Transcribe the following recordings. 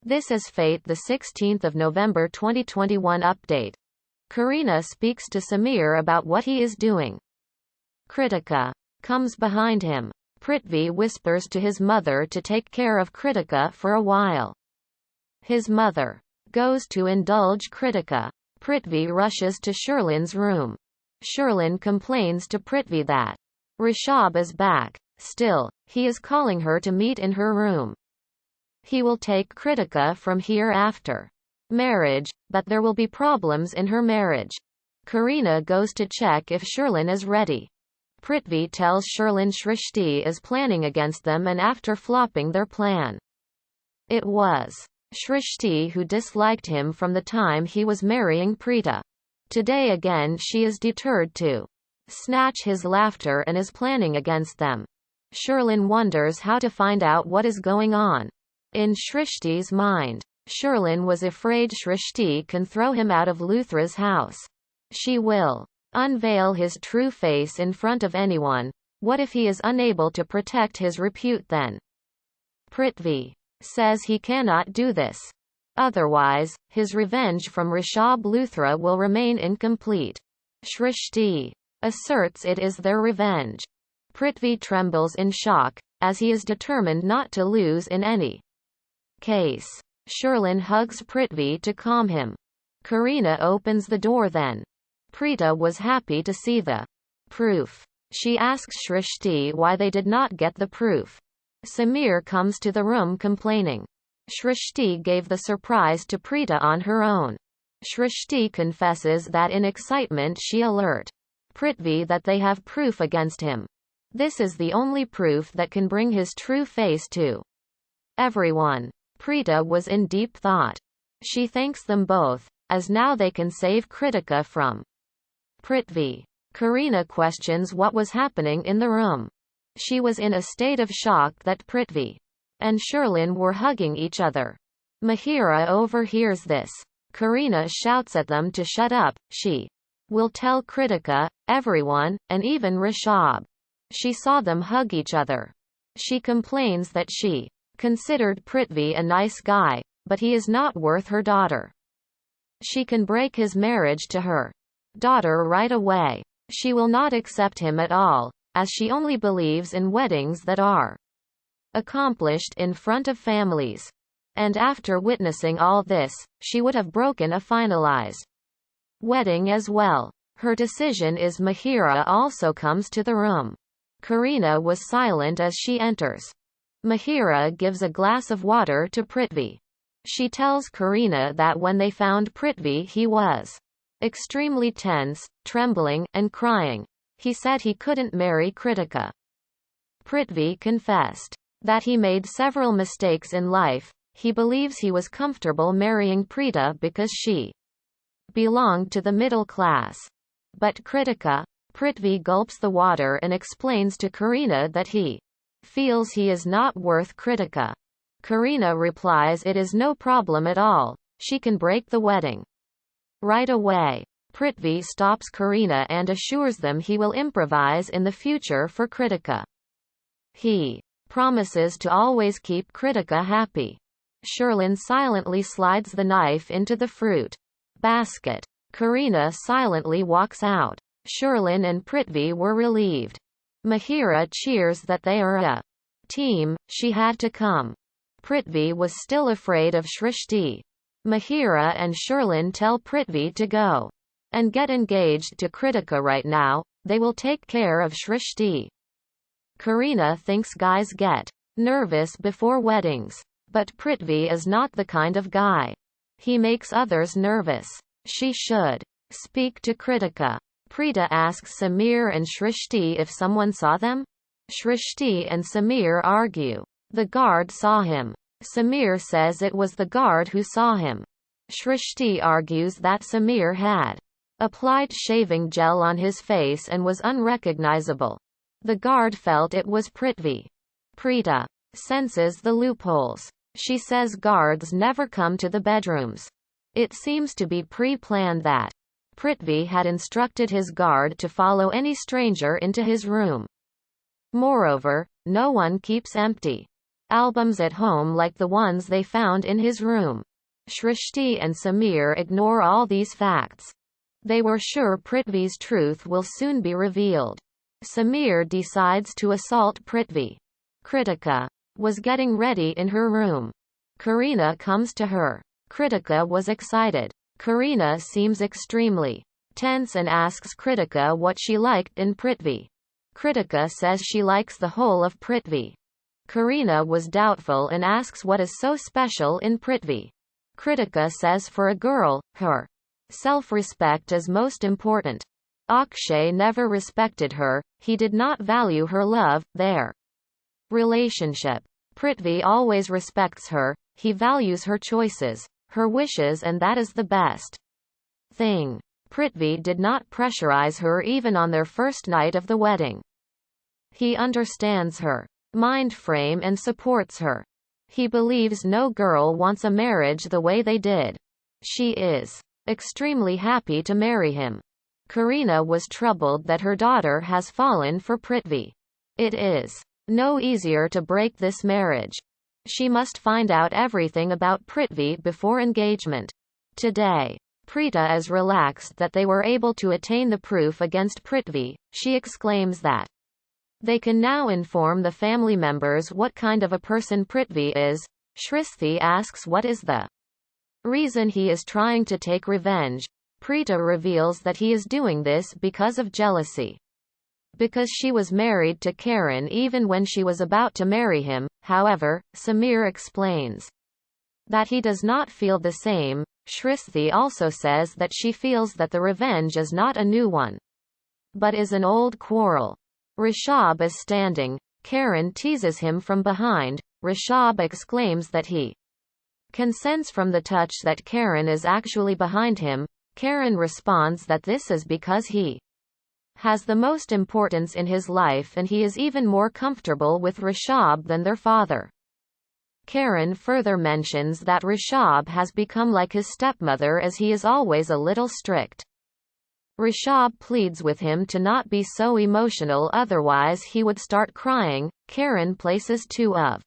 This is Fate, the 16th of November 2021 update. Kareena speaks to Samir about what he is doing. Kritika comes behind him. Prithvi whispers to his mother to take care of Kritika for a while. His mother goes to indulge Kritika. Prithvi rushes to Sherlin's room. Sherlin complains to Prithvi that Rishabh is back. Still, he is calling her to meet in her room. He will take Kritika from here after marriage, but there will be problems in her marriage. Kareena goes to check if Sherlin is ready. Prithvi tells Sherlin Shrishti is planning against them, and after flopping their plan. It was Shrishti who disliked him from the time he was marrying Preeta. Today again she is deterred to snatch his laughter and is planning against them. Sherlin wonders how to find out what is going on. In Shrishti's mind, Sherlin was afraid Shrishti can throw him out of Luthra's house. She will unveil his true face in front of anyone. What if he is unable to protect his repute then? Prithvi says he cannot do this. Otherwise, his revenge from Rishabh Luthra will remain incomplete. Shrishti asserts it is their revenge. Prithvi trembles in shock, as he is determined not to lose in any case. Sherlin hugs Prithvi to calm him. Kareena opens the door then. Preeta was happy to see the proof. She asks Shrishti why they did not get the proof. Samir comes to the room complaining. Shrishti gave the surprise to Preeta on her own. Shrishti confesses that in excitement she alert Prithvi that they have proof against him. This is the only proof that can bring his true face to everyone. Preeta was in deep thought. She thanks them both, as now they can save Kritika from Prithvi. Kareena questions what was happening in the room. She was in a state of shock that Prithvi and Sherlin were hugging each other. Mahira overhears this. Kareena shouts at them to shut up. She will tell Kritika, everyone, and even Rishabh. She saw them hug each other. She complains that she considered Prithvi a nice guy, but he is not worth her daughter. She can break his marriage to her daughter right away. She will not accept him at all, as she only believes in weddings that are accomplished in front of families. And after witnessing all this, she would have broken a finalized wedding as well. Her decision is. Mahira also comes to the room. Kareena was silent as she enters. Mahira gives a glass of water to Prithvi. She tells Kareena that when they found Prithvi he was extremely tense, trembling, and crying. He said he couldn't marry Kritika. Prithvi confessed that he made several mistakes in life. He believes he was comfortable marrying Preeta because she belonged to the middle class. But Kritika? Prithvi gulps the water and explains to Kareena that he feels he is not worth Kritika. Kareena replies it is no problem at all. She can break the wedding right away. Prithvi stops Kareena and assures them he will improvise in the future for Kritika. He promises to always keep Kritika happy. Sherlin silently slides the knife into the fruit basket. Kareena silently walks out. Sherlin and Prithvi were relieved. Mahira cheers that they are a team. She had to come. Prithvi was still afraid of Shrishti. Mahira and Sherlin tell Prithvi to go and get engaged to Kritika right now. They will take care of Shrishti. Kareena thinks guys get nervous before weddings. But Prithvi is not the kind of guy. He makes others nervous. She should speak to Kritika. Preeta asks Samir and Shrishti if someone saw them. Shrishti and Samir argue. The guard saw him. Samir says it was the guard who saw him. Shrishti argues that Samir had applied shaving gel on his face and was unrecognizable. The guard felt it was Prithvi. Preeta senses the loopholes. She says guards never come to the bedrooms. It seems to be pre-planned that Prithvi had instructed his guard to follow any stranger into his room. Moreover, no one keeps empty albums at home like the ones they found in his room. Shrishti and Samir ignore all these facts. They were sure Prithvi's truth will soon be revealed. Samir decides to assault Prithvi. Kritika was getting ready in her room. Kareena comes to her. Kritika was excited. Kareena seems extremely tense and asks Kritika what she liked in Prithvi. Kritika says she likes the whole of Prithvi. Kareena was doubtful and asks what is so special in Prithvi. Kritika says for a girl, her self-respect is most important. Akshay never respected her, he did not value her love, their relationship. Prithvi always respects her, he values her choices, her wishes, and that is the best thing. Prithvi did not pressurize her even on their first night of the wedding. He understands her mind frame and supports her. He believes no girl wants a marriage the way they did. She is extremely happy to marry him. Kareena was troubled that her daughter has fallen for Prithvi. It is no easier to break this marriage. She must find out everything about Prithvi before engagement. Today, Preeta is relaxed that they were able to attain the proof against Prithvi. She exclaims that they can now inform the family members what kind of a person Prithvi is. Shrishti asks what is the reason he is trying to take revenge. Preeta reveals that he is doing this because of jealousy. Because she was married to Karen even when she was about to marry him. However, Samir explains that he does not feel the same. Shrishti also says that she feels that the revenge is not a new one, but is an old quarrel. Rishabh is standing. Karen teases him from behind. Rishabh exclaims that he can sense from the touch that Karen is actually behind him. Karen responds that this is because he has the most importance in his life and he is even more comfortable with Rishabh than their father. Karen further mentions that Rishabh has become like his stepmother as he is always a little strict. Rishabh pleads with him to not be so emotional, otherwise he would start crying. Karen places two of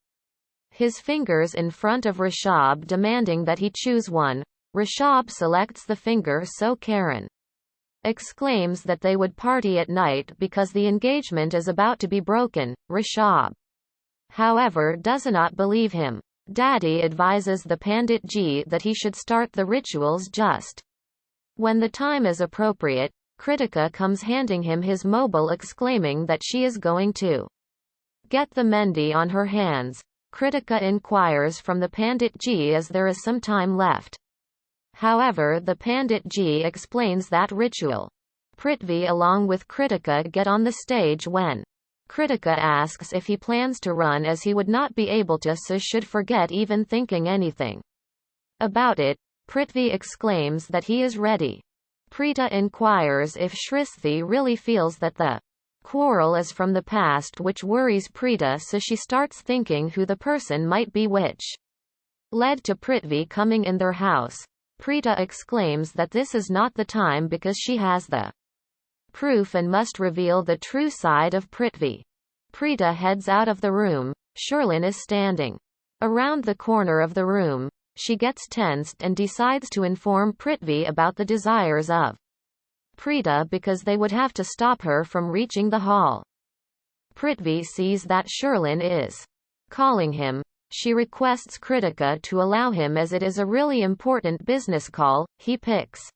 his fingers in front of Rishabh, demanding that he choose one. Rishabh selects the finger, so Karen exclaims that they would party at night because the engagement is about to be broken. Rishabh, however, does not believe him. Daddy advises the Pandit ji that he should start the rituals just when the time is appropriate. Kritika comes handing him his mobile, exclaiming that she is going to get the mehndi on her hands. Kritika inquires from the Pandit ji as there is some time left. However, the Pandit ji explains that ritual. Prithvi along with Kritika get on the stage when Kritika asks if he plans to run as he would not be able to, so should forget even thinking anything about it. Prithvi exclaims that he is ready. Preeta inquires if Shrishti really feels that the quarrel is from the past, which worries Preeta, so she starts thinking who the person might be which led to Prithvi coming in their house. Preeta exclaims that this is not the time because she has the proof and must reveal the true side of Prithvi. Preeta heads out of the room. Sherlyn is standing around the corner of the room. She gets tensed and decides to inform Prithvi about the desires of Preeta because they would have to stop her from reaching the hall. Prithvi sees that Sherlyn is calling him. She requests Kritika to allow him as it is a really important business call. He picks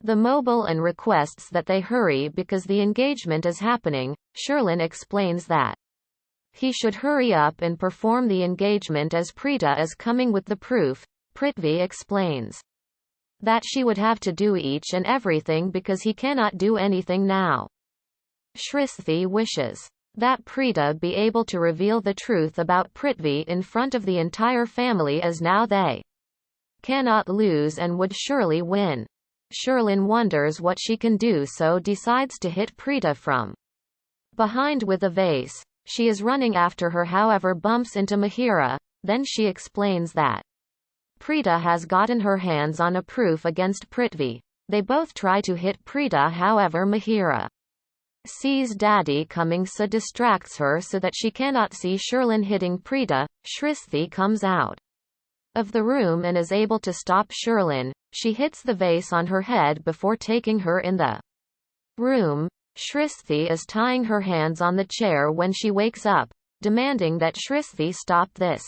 the mobile and requests that they hurry because the engagement is happening. Sherlyn explains that he should hurry up and perform the engagement as Preeta is coming with the proof. Prithvi explains that she would have to do each and everything because he cannot do anything now. Shrishti wishes that Preeta be able to reveal the truth about Prithvi in front of the entire family, as now they cannot lose and would surely win. Sherlyn wonders what she can do, so decides to hit Preeta from behind with a vase. She is running after her, however bumps into Mahira. Then she explains that Preeta has gotten her hands on a proof against Prithvi. They both try to hit Preeta, however Mahira sees Daddy coming so distracts her so that she cannot see Sherlyn hitting Preeta. Shrishti comes out of the room and is able to stop Sherlyn. She hits the vase on her head before taking her in the room. Shrishti is tying her hands on the chair when she wakes up, demanding that Shrishti stop this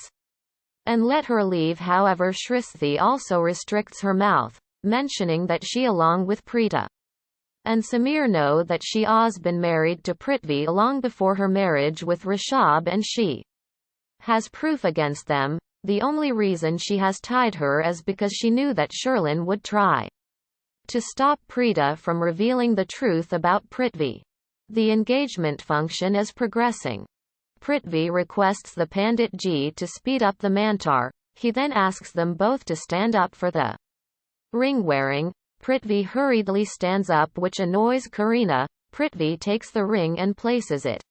and let her leave. However, Shrishti also restricts her mouth, mentioning that she along with Preeta and Samir know that she has been married to Prithvi long before her marriage with Rishabh, and she has proof against them. The only reason she has tied her is because she knew that Sherlyn would try to stop Preeta from revealing the truth about Prithvi. The engagement function is progressing. Prithvi requests the Pandit Ji to speed up the mantar. He then asks them both to stand up for the ring wearing. Prithvi hurriedly stands up, which annoys Kareena. Prithvi takes the ring and places it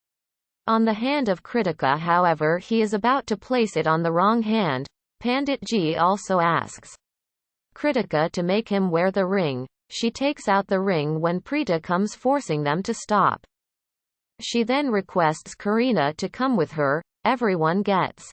on the hand of Kritika. However, he is about to place it on the wrong hand. Pandit Ji also asks Kritika to make him wear the ring. She takes out the ring when Preeta comes, forcing them to stop. She then requests Kareena to come with her. Everyone gets